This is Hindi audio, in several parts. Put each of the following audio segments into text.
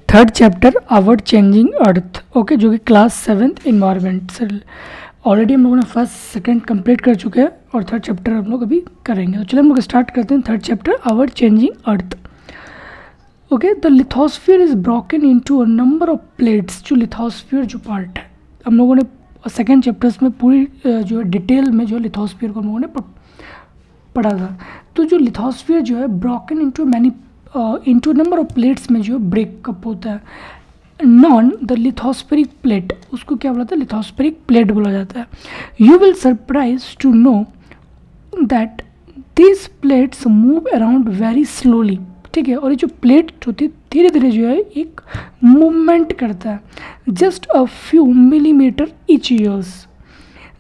Third chapter our changing earth, okay, जो कि क्लास 7th इन्वायरमेंट से ऑलरेडी हम लोगों ने फर्स्ट सेकंड कंप्लीट कर चुके हैं और थर्ड चैप्टर हम लोग अभी करेंगे। तो चलिए हम लोग स्टार्ट करते हैं third chapter our changing earth. Okay, the lithosphere is broken into a number of plates. जो लिथोस्फीयर जो पार्ट है, हम लोगों ने सेकेंड चैप्टर्स में पूरी जो है डिटेल में जो लिथोस्फीयर को हम लोगों ने पढ़ा था। तो जो लिथोस्फीयर जो है broken into number of plates में जो ब्रेकअप होता है। नॉन द लिथोस्फेरिक प्लेट, उसको क्या बोला था, लिथोस्फेरिक प्लेट बोला जाता है। You will surprise to know that this plates move around very slowly, ठीक है। और ये जो प्लेट होती है धीरे धीरे जो है एक मूवमेंट करता है, just a few millimetre each years.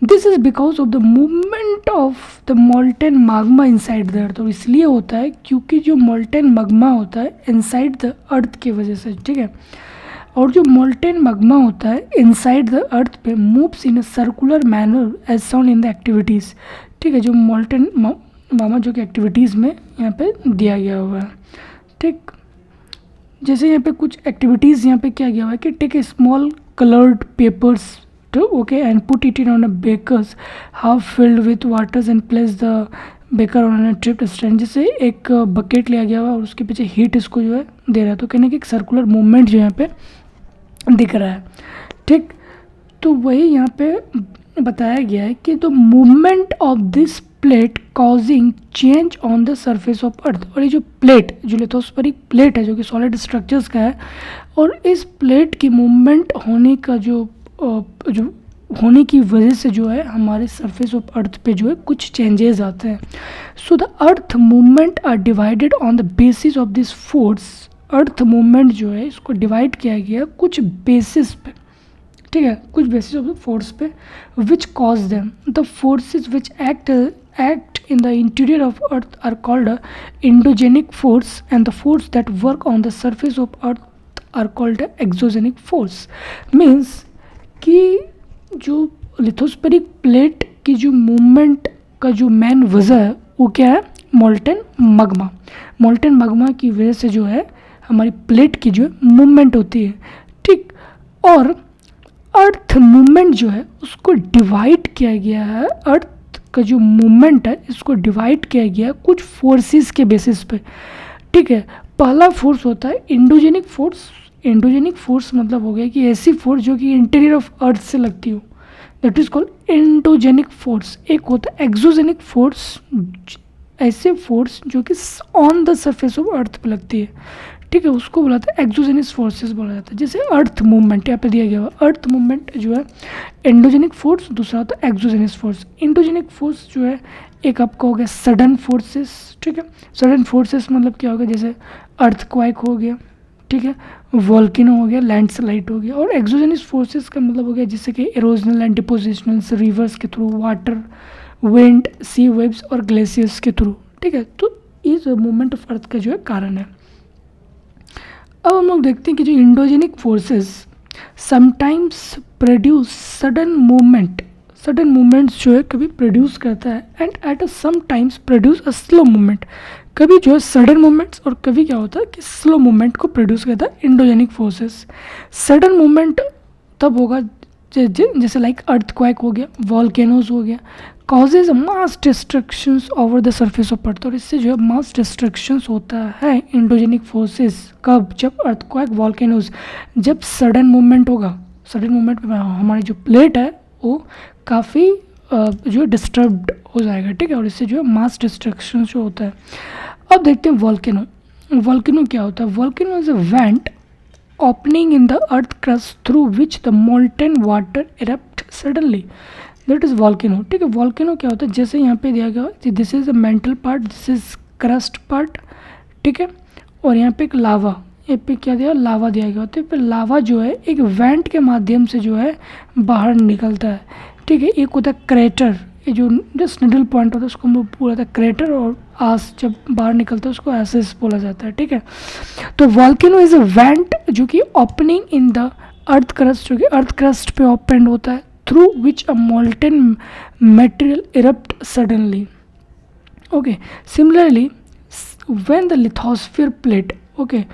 This is because of the movement of the molten Magma inside the अर्थ। और इसलिए होता है क्योंकि जो मोल्टेन माग्मा होता है इनसाइड द अर्थ की वजह से, ठीक है। और जो मोल्टेन माग्मा होता है इनसाइड द अर्थ पे moves in a circular manner as sound in the activities, ठीक है। जो मोल्टेन माग्मा जो कि एक्टिविटीज़ में यहाँ पे दिया गया हुआ है, ठीक। जैसे यहाँ पे कुछ एक्टिविटीज़ यहाँ पे क्या गया हुआ है कि take a small coloured papers, okay, and put it in on a beakers half filled with waters and place the baker उन्होंने ट्रिप स्टैंड, जैसे एक बकेट लिया गया हुआ और उसके पीछे हीट इसको जो है दे रहा है। तो कहने की एक सर्कुलर मूवमेंट जो यहाँ पे दिख रहा है, ठीक। तो वही यहाँ पे बताया गया है कि the movement of this plate causing change on the surface of अर्थ। और ये जो प्लेट, जो लिथोस्फेरिक प्लेट है जो कि सॉलिड स्ट्रक्चर्स का है, और इस प्लेट की मूवमेंट होने का जो होने की वजह से जो है हमारे सरफेस ऑफ अर्थ पे जो है कुछ चेंजेस आते हैं। So the earth movement are divided on the basis of this force. Earth movement जो है इसको डिवाइड किया गया कुछ बेसिस पे, ठीक है, कुछ बेसिस ऑफ द फोर्स पे, which cause them. The forces which act in the interior of earth are called endogenic force and the force that work on the surface of earth are called exogenic force. Means कि जो लिथोस्फेरिक प्लेट की जो मूवमेंट का जो मेन वजह है वो क्या है, मोल्टेन मग्मा। मोल्टेन मग्मा की वजह से जो है हमारी प्लेट की जो मूवमेंट होती है, ठीक। और अर्थ मूवमेंट जो है उसको डिवाइड किया गया है, अर्थ का जो मूवमेंट है इसको डिवाइड किया गया है कुछ फोर्सेस के बेसिस पे, ठीक है। पहला फोर्स होता है इंडोजेनिक फोर्स। एंडोजेनिक फोर्स मतलब हो गया कि ऐसी फोर्स जो कि इंटीरियर ऑफ अर्थ से लगती हो, that is called endogenic force. एक होता है एक्सोजेनिक फोर्स, ऐसे फोर्स जो कि ऑन द सरफेस ऑफ अर्थ पे लगती है, ठीक है, उसको बोला था एक्सोजेनिक फोर्सेस बोला जाता है। जैसे अर्थ मूवमेंट यहाँ पे दिया गया हुआ, अर्थ मूवमेंट जो है एंडोजेनिक फोर्स, दूसरा होता है एक्सोजेनिक फोर्स। एंडोजेनिक फोर्स जो है एक आपका हो गया सडन फोर्सेस, ठीक है। सडन फोर्सेस मतलब क्या होगा, जैसे अर्थक्वेक हो गया, ठीक है, वॉल्केनो हो गया, लैंडस्लाइड हो गया। और एक्सोजेनिक फोर्सेस का मतलब हो गया जैसे कि इरोजनल एंड डिपोजिशनल रिवर्स के थ्रू, वाटर, विंड, सी वेव्स और ग्लेशियर्स के थ्रू, ठीक है। तो इस मूवमेंट ऑफ अर्थ का जो है कारण है। अब हम लोग देखते हैं कि जो endogenic forces sometimes produce sudden movement, sudden movements जो है कभी प्रोड्यूस करता है, and at a sometimes produce a slow movement. कभी जो है सडन मूवमेंट्स और कभी क्या होता है कि स्लो मूवमेंट को प्रोड्यूस करता है इंडोजेनिक फोर्सेस। सडन मूवमेंट तब होगा जैसे लाइक अर्थक्वेक हो गया, वॉल्केनोज हो गया, causes mass destructions over the surface of अर्थ। और इससे जो है मास डिस्ट्रक्शंस होता है इंडोजेनिक फोर्सेस कब, जब अर्थक्वेक, वॉल्केनोज, जब सडन मूवमेंट होगा। सडन मूवमेंट में हमारी जो प्लेट है वो काफ़ी जो है डिस्टर्ब्ड हो जाएगा, ठीक है। और इससे जो है मास डिस्ट्रक्शन जो होता है। अब देखते हैं वॉल्केनो। वॉल्केनो क्या होता है, volcano is a went opening in the earth crust through which the molten water erupt suddenly, that is volcano, ठीक है। वॉल्केनो क्या होता है, जैसे यहाँ पे दिया गया, this is a mental part, this is crust part, ठीक है। और यहाँ पे एक लावा, यहाँ पे क्या दिया, लावा दिया गया होता है। फिर लावा जो है एक वेंट के माध्यम से जो है बाहर निकलता है, ठीक है। एक होता है क्रेटर, ये जो जस्ट निडल पॉइंट होता है उसको हम लोग बोला था क्रेटर, और आस जब बाहर निकलता है उसको एसिस बोला जाता है, ठीक है। तो वॉल्केनो इज अ वेंट जो कि opening in the earth crust, जो कि अर्थ क्रस्ट पे ओपन होता है, through which a molten material erupt suddenly, okay. Similarly when the lithosphere plate, okay,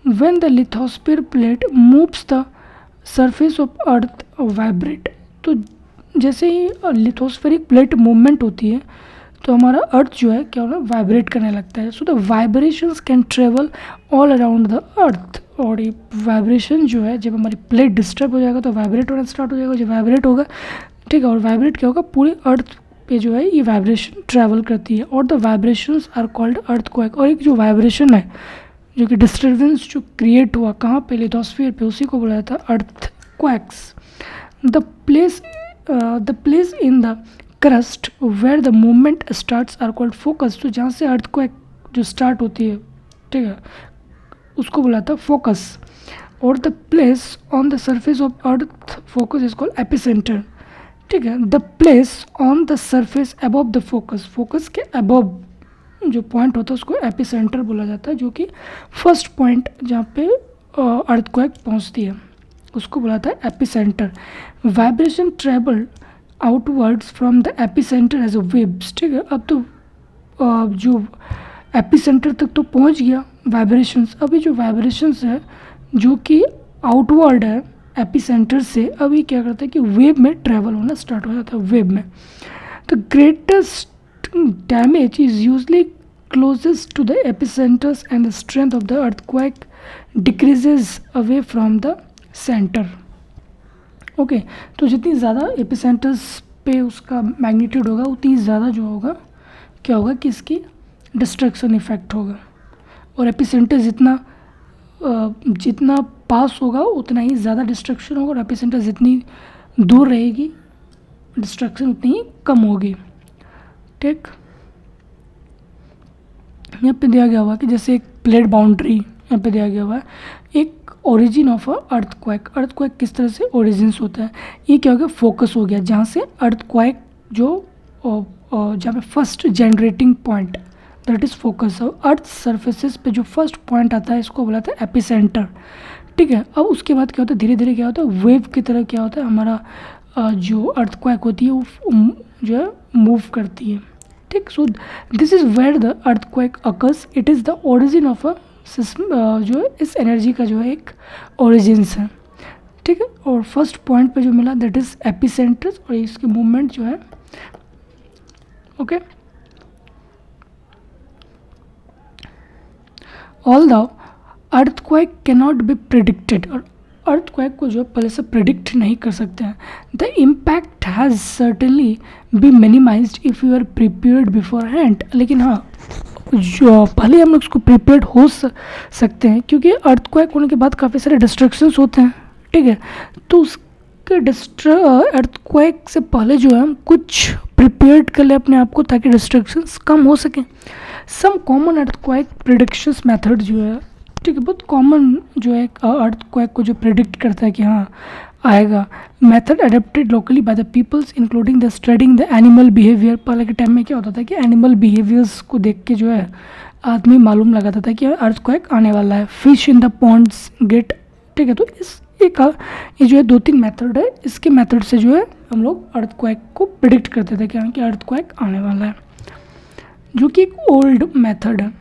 when the lithosphere plate moves the surface of earth vibrate. तो जैसे ही लिथोस्फेरिक प्लेट मूवमेंट होती है तो हमारा अर्थ जो है क्या होना वाइब्रेट करने लगता है। So the vibrations can travel all around the earth. और ये वाइब्रेशन जो है, जब हमारी प्लेट डिस्टर्ब हो जाएगा तो वाइब्रेट होना स्टार्ट हो जाएगा। जब वाइब्रेट होगा, ठीक है, और वाइब्रेट क्या होगा, पूरे अर्थ पे जो है ये वाइब्रेशन ट्रैवल करती है और the vibrations are called earthquake. और एक जो वाइब्रेशन है जो कि डिस्टर्बेंस जो क्रिएट हुआ कहाँ पे, लिथोस्फीयर पे, उसी को बोला जाता है earthquakes. The place in the crust where the movement starts are called focus. तो जहाँ से अर्थक्वेक जो स्टार्ट होती है, ठीक है, उसको बोला था फोकस। और the place on the surface of earth focus is called epicentre. ठीक है, the place on the surface above the focus, focus के अबव जो पॉइंट होता है उसको एपिसेंटर बोला जाता है, जो कि फर्स्ट पॉइंट जहाँ पे अर्थक्वेक पहुँचती है उसको बोला था epicentre. Vibration travel outwards from the epicentre as a waves. ठीक है, अब तो जो एपिसेंटर तक तो पहुंच गया वाइब्रेशंस। अभी जो वाइब्रेशंस है जो कि आउटवर्ड है एपिसेंटर से, अभी क्या करता है कि वेव में ट्रेवल होना स्टार्ट हो जाता है, वेव में। The greatest damage is usually closest to the epicentres and the strength of the earthquake decreases away from the centre. Okay, तो जितनी ज़्यादा एपिसेंटर्स पे उसका मैग्नीट्यूड होगा उतनी ज़्यादा जो होगा क्या होगा कि इसकी डिस्ट्रक्शन इफेक्ट होगा। और एपिसेंटर जितना पास होगा उतना ही ज़्यादा डिस्ट्रक्शन होगा, और एपिसेंटर जितनी दूर रहेगी डिस्ट्रक्शन उतनी ही कम होगी। ठीक, यहाँ पे दिया गया हुआ कि जैसे एक प्लेट बाउंड्री यहाँ पे दिया गया हुआ है, एक origin of a earthquake. Earthquake किस तरह से ओरिजिन्स होता है, ये क्या हो गया, फोकस हो गया, जहाँ से अर्थक्वेक जो जहाँ पे first generating point that is focus. Earth surfaces पे जो फर्स्ट पॉइंट आता है इसको बोला था एपिसेंटर। ठीक है, अब उसके बाद क्या होता है, धीरे धीरे क्या होता है, वेव की तरह क्या होता है, हमारा जो अर्थक्वेक होती है वो जो है मूव करती है। ठीक, so this is where the earthquake occurs. It is the origin of a system, जो है इस एनर्जी का जो है एक ओरिजिन्स है। ठीक है, और फर्स्ट पॉइंट पे जो मिला दैट इज़ एपिसेंटर, और इसकी मूवमेंट जो है okay. Although earthquake cannot be predicted, और अर्थक्वेक को जो पहले से प्रिडिक्ट नहीं कर सकते हैं। The impact has certainly be minimised if you are prepared beforehand. लेकिन हाँ, जो पहले हम लोग उसको प्रिपेयर्ड हो सकते हैं, क्योंकि अर्थक्वेक होने के बाद काफ़ी सारे डिस्ट्रक्शंस होते हैं। ठीक है, तो उसके अर्थक्वेक से पहले जो है हम कुछ प्रिपेयर्ड कर ले अपने आप को, ताकि डिस्ट्रक्शंस कम हो सकें। Some common earthquake predictions method जो है, ठीक है, बहुत कॉमन जो है अर्थक्वेक को जो प्रिडिक्ट करता है कि हाँ आएगा। Method adapted locally by the peoples including the studying the animal behaviour. पहले के टाइम में क्या होता था कि एनिमल बिहेवियर्स को देख के जो है आदमी मालूम लगाता था कि अर्थक्वेक आने वाला है। Fish in the ponds get. ठीक है, तो ये जो है 2-3 मेथड है, इसके मेथड से जो है हम लोग अर्थक्वेक को प्रिडिक्ट करते थे कि अर्थक्वेक आने वाला है, जो कि एक ओल्ड मेथड है।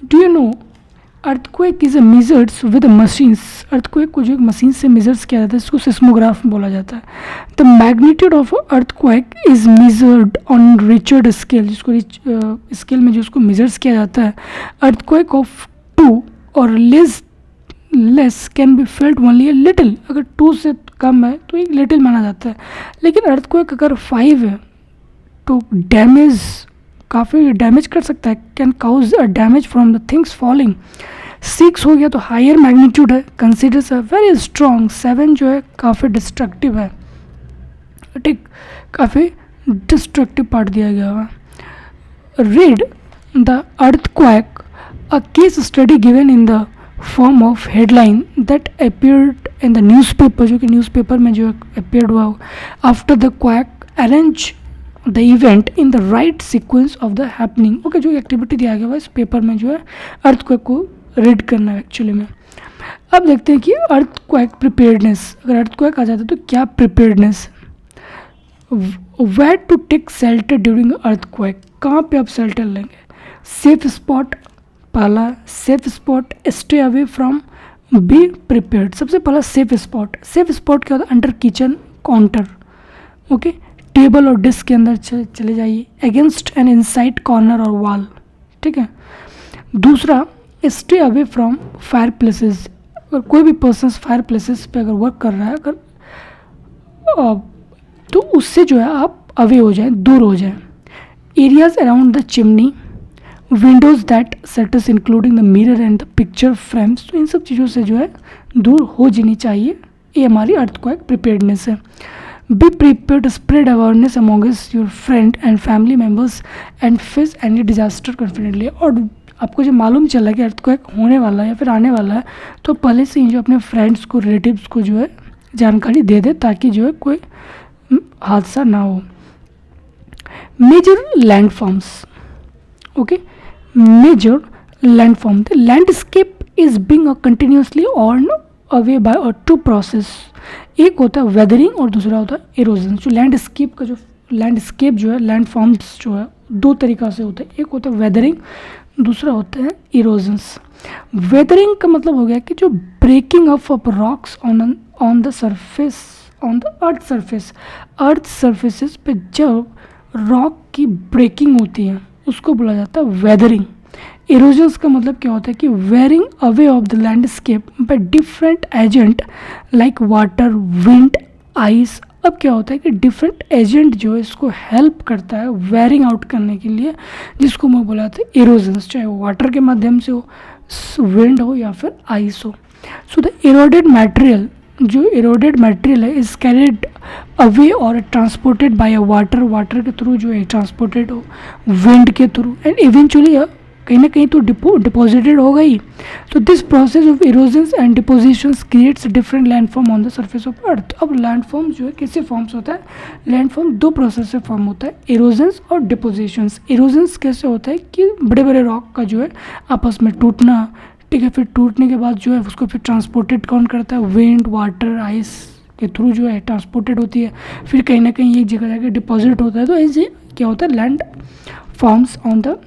Do you know earthquake is measures with machines. Earthquake को जो एक मशीन से मेजर्स किया जाता है, इसको सिस्मोग्राफ बोला जाता है। The magnitude of earthquake is measured on Richard scale, जिसको स्केल में जो उसको मेजर्स किया जाता है। अर्थक्वेक ऑफ 2 और less can be felt only a little. अगर 2 से कम है तो एक लिटिल माना जाता है, लेकिन अर्थक्वेक अगर 5 है तो डैमेज काफ़ी डैमेज कर सकता है, can cause a damage from the things falling. 6 हो गया तो हायर मैग्नीट्यूड है, कंसिडर्स अ वेरी स्ट्रॉन्ग। 7 जो है काफ़ी डिस्ट्रक्टिव है। ठीक, काफ़ी डिस्ट्रक्टिव पार्ट दिया गया हुआ। Read the earthquake, a case study given in the form of headline that appeared in the newspaper, जो कि न्यूज़पेपर में जो अपीयर्ड हुआ। After the quake arrange the event in the right sequence of the happening. Okay, जो एक्टिविटी दिया गया हुआ इस पेपर में जो है अर्थक्वेक को रीड करना है एक्चुअली में। अब देखते हैं कि अर्थक्वेक प्रिपेयर्डनेस, अगर अर्थक्वेक आ जाता है तो क्या preparedness. Where to take shelter during earthquake, कहाँ पे आप शेल्टर लेंगे। सेफ स्पॉट, पहला safe spot, stay away from, be prepared. सबसे पहला सेफ स्पॉट क्या होता है? Under kitchen counter, okay, table और डिस्क के अंदर चले जाइए, अगेंस्ट एन इनसाइड कॉर्नर और वॉल, ठीक है। दूसरा, stay away from fire places. अगर कोई भी पर्सन फायर प्लेसेस पे अगर वर्क कर रहा है अगर तो उससे जो है आप अवे हो जाए, दूर हो जाए। Areas around the chimney, Windows that sets including the mirror and the picture frames, तो इन सब चीज़ों से जो है दूर हो जानी चाहिए। ये हमारी अर्थक्वेक प्रिपेयर्डनेस है। Be prepared, spread awareness amongst your friend and family members and face any disaster confidently. और आपको जब मालूम चला कि अर्थक्वेक होने वाला है या फिर आने वाला है तो पहले से ही जो अपने फ्रेंड्स को, रिलेटिव्स को जो है जानकारी दे दे, ताकि जो है कोई हादसा ना हो। Major landforms, okay, major landform, the landscape is being continuously on away by a two process. एक होता है वेदरिंग और दूसरा होता है इरोजन। जो लैंडस्केप का जो लैंडस्केप जो है, लैंडफॉर्म्स जो है दो तरीक़ा से होता है, एक होता है वेदरिंग, दूसरा होता है इरोजन्स। वेदरिंग का मतलब हो गया कि जो breaking off rocks on the surface, on the earth surfaces पे जब रॉक की ब्रेकिंग होती है उसको बोला जाता है वेदरिंग। इरोजन्स का मतलब क्या होता है कि wearing away of the landscape by different agent like water, wind, ice. अब क्या होता है कि डिफरेंट एजेंट जो है इसको हेल्प करता है वेयरिंग आउट करने के लिए, जिसको मैं बोला था इरोजन्स, चाहे वो वाटर के माध्यम से हो, विंड हो या फिर आइस हो। सो द इरोडेड मटेरियल, जो इरोडेड मटेरियल है, इज कैरिड अवे और ट्रांसपोर्टेड बाय अ वाटर के थ्रू जो है ट्रांसपोर्टेड हो, विंड के थ्रू, एंड इवेंचुअली कहीं ना कहीं तो डिपोजिटेड हो गई। तो this process of erosions and depositions creates different landform on the surface of अर्थ। अब लैंडफॉर्म जो है कैसे फॉर्म्स होता है? लैंडफॉर्म दो प्रोसेस से फॉर्म होता है, इरोजन्स और डिपोजिशंस। इरोजन्स कैसे होता है कि बड़े बड़े रॉक का जो है आपस में टूटना, ठीक है, फिर टूटने के बाद जो है उसको फिर ट्रांसपोर्टेड कौन करता है? विंड, वाटर, आइस के थ्रू जो है ट्रांसपोर्टेड होती है, फिर कहीं ना कहीं एक जगह जाकर डिपॉजिट होता है। तो ऐसे क्या होता है? Land forms on the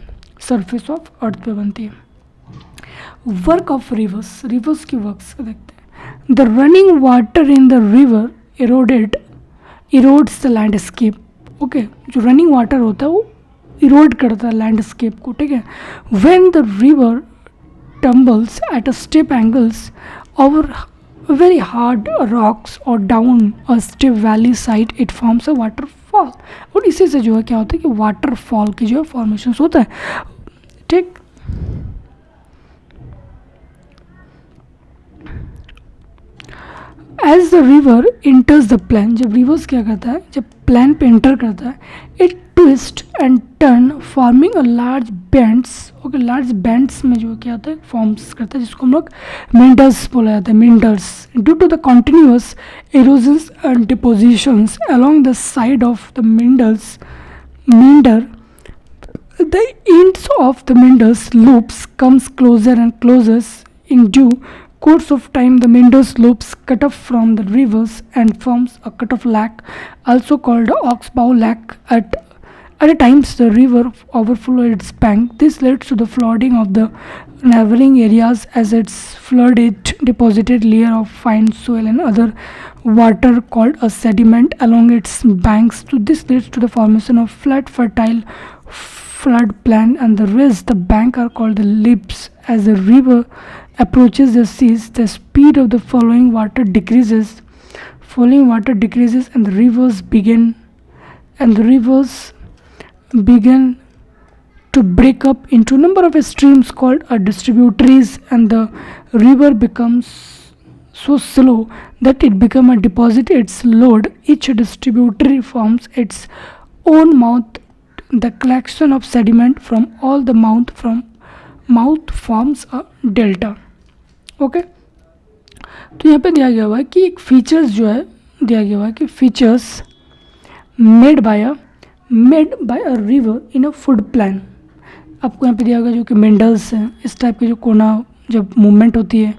surface of अर्थ पे बनती है। वर्क ऑफ रिवर्स, रिवर्स की वर्क्स देखते हैं। The running water in the river erodes the landscape, okay, जो रनिंग वाटर होता है वो इरोड करता है लैंडस्केप को, ठीक है। When the river tumbles at a step angles over very hard rocks or down a steep valley side, it forms a waterfall। और इसी से जो है क्या होता है कि वाटरफॉल की जो है फॉर्मेशन होता है, ठीक। As the river enters the plain, जब रिवर्स क्या करता है, जब प्लान पे इंटर करता है, it twist and turn forming a large bends, okay, large bends में जो क्या होता है फॉर्म्स करता है, जिसको हम लोग मिंडर्स बोला जाता है, meanders. Due to the continuous erosions and depositions along the side of the meander, the ends of the Mendel's loops comes closer and closer. In due course of time, the Mendel's loops cut off from the rivers and forms a cut-off lake, also called Oxbow Lake. At times, the river overflows its bank. This leads to the flooding of the neighboring areas as its flooded deposited layer of fine soil and other water called a sediment along its banks. So this leads to the formation of flat, fertile floodplain, and the rest, the bank, are called the lips. As the river approaches the seas, the speed of the flowing water decreases, and the rivers begin to break up into a number of streams called distributaries, and the river becomes so slow that it becomes a deposit its load. Each distributary forms its own mouth. The collection of sediment from all the mouth forms a delta, okay. तो यहाँ पे दिया गया हुआ है कि एक फीचर्स जो है दिया गया हुआ है कि features made by a river in a food plan. आपको यहाँ पे दिया गया जो कि मेंडल्स हैं, इस टाइप के जो कोना जब मूवमेंट होती है,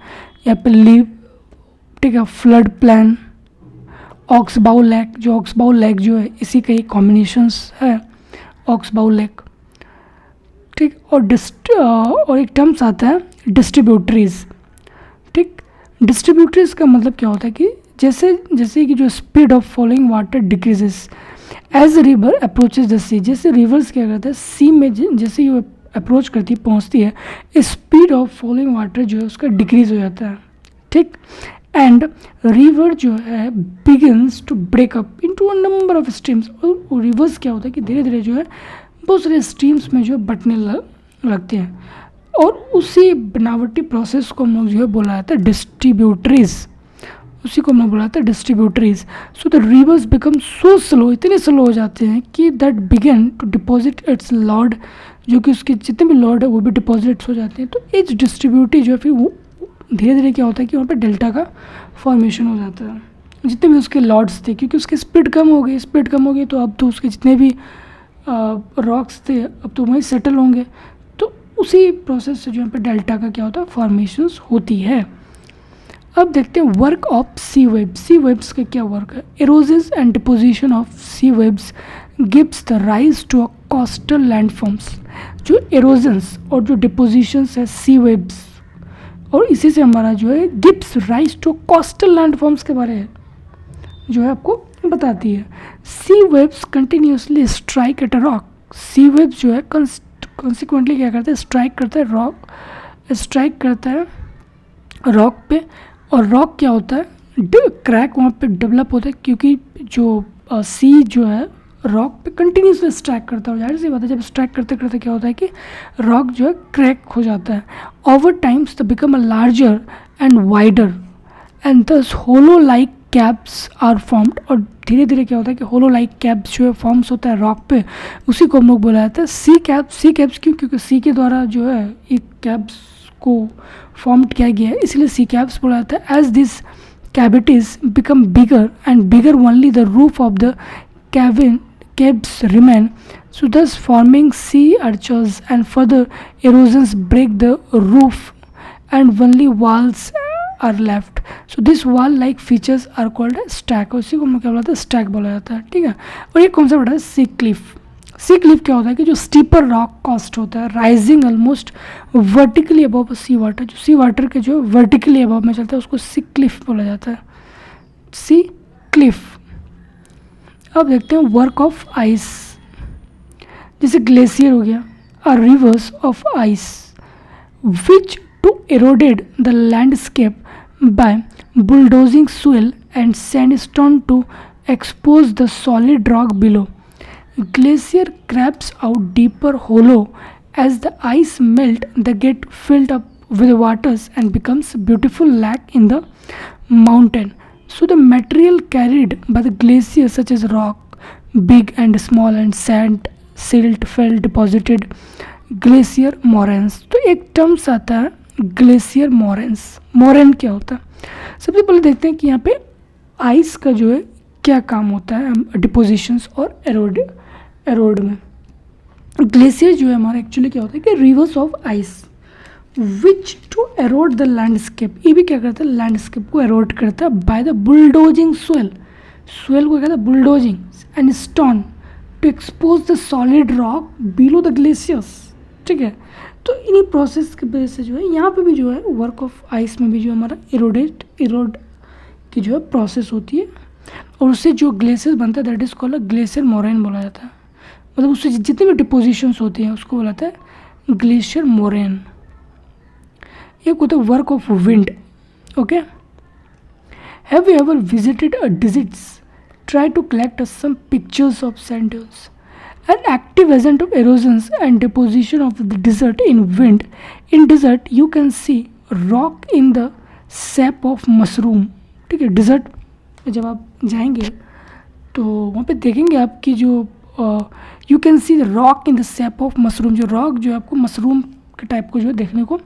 यहाँ पे लीव, ठीक है, फ्लड प्लान, ऑक्सबाउ लेक, जो ऑक्सबाउ लेक जो है इसी का ही कॉम्बिनेशंस है, ऑक्सबाउ लेक। ठीक। और एक टर्म्स आता है डिस्ट्रीब्यूटरीज, ठीक। डिस्ट्रीब्यूटरीज का मतलब क्या होता है कि जैसे कि जो speed of following water decreases as river approaches the sea, जैसे रिवर्स क्या करते हैं सी में जैसे ये अप्रोच करती है पहुंचती है, स्पीड ऑफ फॉलोइंग वाटर जो है उसका डिक्रीज हो जाता है, ठीक। एंड रिवर जो है begins to break up into a number of streams, और रिवर्स क्या होता है कि धीरे धीरे जो है बहुत सारे स्ट्रीम्स में जो है बटने लगते हैं, और उसी बनावटी प्रोसेस को हम लोग जो है बोला जाता है डिस्ट्रीब्यूटरीज, उसी को हम लोग बोला जाता है distributaries. So the rivers become so slow, इतने स्लो हो जाते हैं कि that begin to deposit its load, जो कि उसके जितने भी लॉर्ड है वो भी डिपॉजिट्स हो जाते हैं। तो एज डिस्ट्रीब्यूटरी जो है फिर वो धीरे धीरे क्या होता है कि वहाँ पे डेल्टा का फॉर्मेशन हो जाता है, जितने भी उसके लॉर्ड्स थे, क्योंकि उसकी स्पीड कम हो गई तो अब तो उसके जितने भी रॉक्स थे अब तो वहीं सेटल होंगे, तो उसी प्रोसेस से जो यहाँ पे डेल्टा का क्या होता है फॉर्मेशंस होती है। अब देखते हैं work of sea waves. Sea waves का क्या वर्क है? Erosions and deposition of sea waves gives the rise to a coastal landforms. जो एरोजन्स और जो डिपोजिशंस है सी वेब्स, और इसी से हमारा जो है gives rise to coastal landforms के बारे में जो है आपको बताती है। Sea waves continuously strike at a rock. Sea waves जो है कॉन्सिक्वेंटली क्या करते हैं स्ट्राइक करता है रॉक पे, और रॉक क्या होता है क्रैक वहाँ पे डेवलप होता है, क्योंकि जो सी जो है रॉक पे कंटिन्यूसली स्ट्राइक करता है। जाहिर सी बात है जब स्ट्राइक करते करते क्या होता है कि रॉक जो है क्रैक हो जाता है। Over times the become a larger and wider and दस होलो लाइक कैप्स आर फॉर्म्ड, और धीरे धीरे क्या होता है कि होलो लाइक कैप्स जो है फॉर्म्स होता है रॉक पे, उसी को हम लोग बोला जाता है सी कैप्स। सी कैप्स क्यों? क्योंकि सी के द्वारा जो है एक कैप्स को फॉर्म किया गया है, इसलिए सी कैप्स बोला जाता है। As this cavities become bigger and bigger only the roof of the caves remain, so thus forming sea arches, and further erosions break the roof and only walls are left. So this wall like features are called as stack, और इसी को हम क्या बोलते हैं स्टैक बोला जाता है, ठीक है। और ये कॉन्सेप्ट है सी क्लिफ। सी क्लिफ क्या होता है कि जो स्टीपर रॉक कॉस्ट होता है rising almost vertically above sea water, जो सी वाटर के जो वर्टिकली अबव में चलता है उसको सी क्लिफ बोला जाता है, सी क्लिफ। अब देखते हैं वर्क ऑफ आइस। जैसे ग्लेशियर हो गया, are rivers of ice which to eroded the landscape by bulldozing soil and sandstone to expose the solid rock below. Glacier scrapes out deeper hollow as the ice melt, the get filled up with waters and becomes beautiful lake in the mountain. So the material carried by the glacier such as rock, big and small and sand, silt, fell deposited glacier moraines. तो एक टर्म्स आता है ग्लेशियर मोरेन्स। मोरेन क्या होता है? सबसे पहले देखते हैं कि यहाँ पे आइस का जो है क्या काम होता है डिपोजिशंस और एरोड में। ग्लेशियर जो है हमारा एक्चुअली क्या होता है कि rivers of ice which to erode the landscape. ये भी क्या करता है लैंडस्केप को एरोड करता है बाय द बुलडोजिंग सोइल को कहता है bulldozing and stone to expose the solid rock below the glaciers, ठीक है। तो इन्हीं प्रोसेस की वजह से जो है यहाँ पे भी जो है वर्क ऑफ आइस में भी जो हमारा एरोड की जो है प्रोसेस होती है, और उससे जो ग्लेशियर बनता है that is called glacier moraine बोला जाता है। मतलब उससे जितने भी डिपोजिशंस होती हैं उसको बोला जाता है ग्लेशियर मोरेन। एक होता है work of wind, okay. Have you ever visited a deserts? Try to collect some pictures of sand dunes, an active agent of erosions and deposition of the desert in wind. In desert you can see rock in the shape of mushroom, ठीक है। डिजर्ट जब आप जाएंगे तो वहाँ पे देखेंगे आपकी जो you can see rock in the shape of mushroom, जो रॉक जो है आपको मशरूम के टाइप को जो है देखने को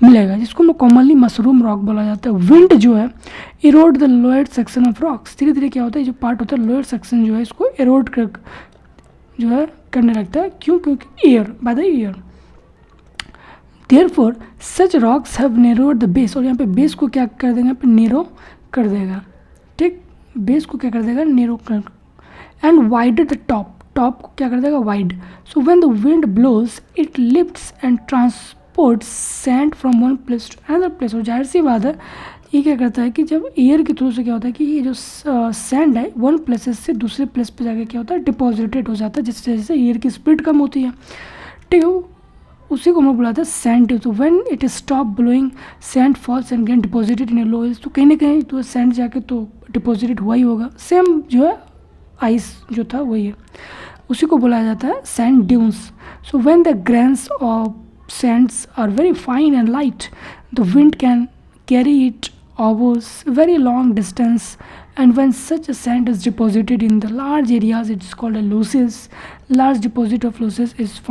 मिलेगा, जिसको हम कॉमनली मशरूम रॉक बोला जाता है। विंड जो है Erode the lower section of rocks. धीरे धीरे क्या होता है जो पार्ट होता है लोअर सेक्शन जो है इसको इरोड कर जो है करने लगता है। क्यों? क्योंकि air by the air. Therefore such rocks have narrowed the base, और यहाँ पे बेस को क्या कर देगा यहाँ पे नेरो कर देगा, ठीक। बेस को क्या कर देगा नेरो कर, and wider the top. Top को क्या कर देगा, wide. So when the wind blows it lifts and transports sand from one place to another place. और जाहिर सी बात है ये क्या करता है कि जब एयर के थ्रू से क्या होता है कि ये जो सैंड है वन प्लेसेस से दूसरे प्लेस पे जाके क्या होता है, डिपॉजिटेड हो जाता है, जिससे जैसे एयर की स्पीड कम होती है. ठीक है, उसी को हम लोग बुलाते हैं सैंड ड्यूज. तो when it stop blowing sand falls and get deposited in low hills. तो कहीं ना कहीं तो सैंड जाके तो डिपॉजिटेड हुआ ही होगा. सेम जो है आइस जो था वही है, उसी को बुलाया जाता है sand dunes. So when the grains of sands are very fine and light, the wind can carry it over very long distance, and when such a sand is deposited in the large areas, it is called a loess. Large deposit of loess is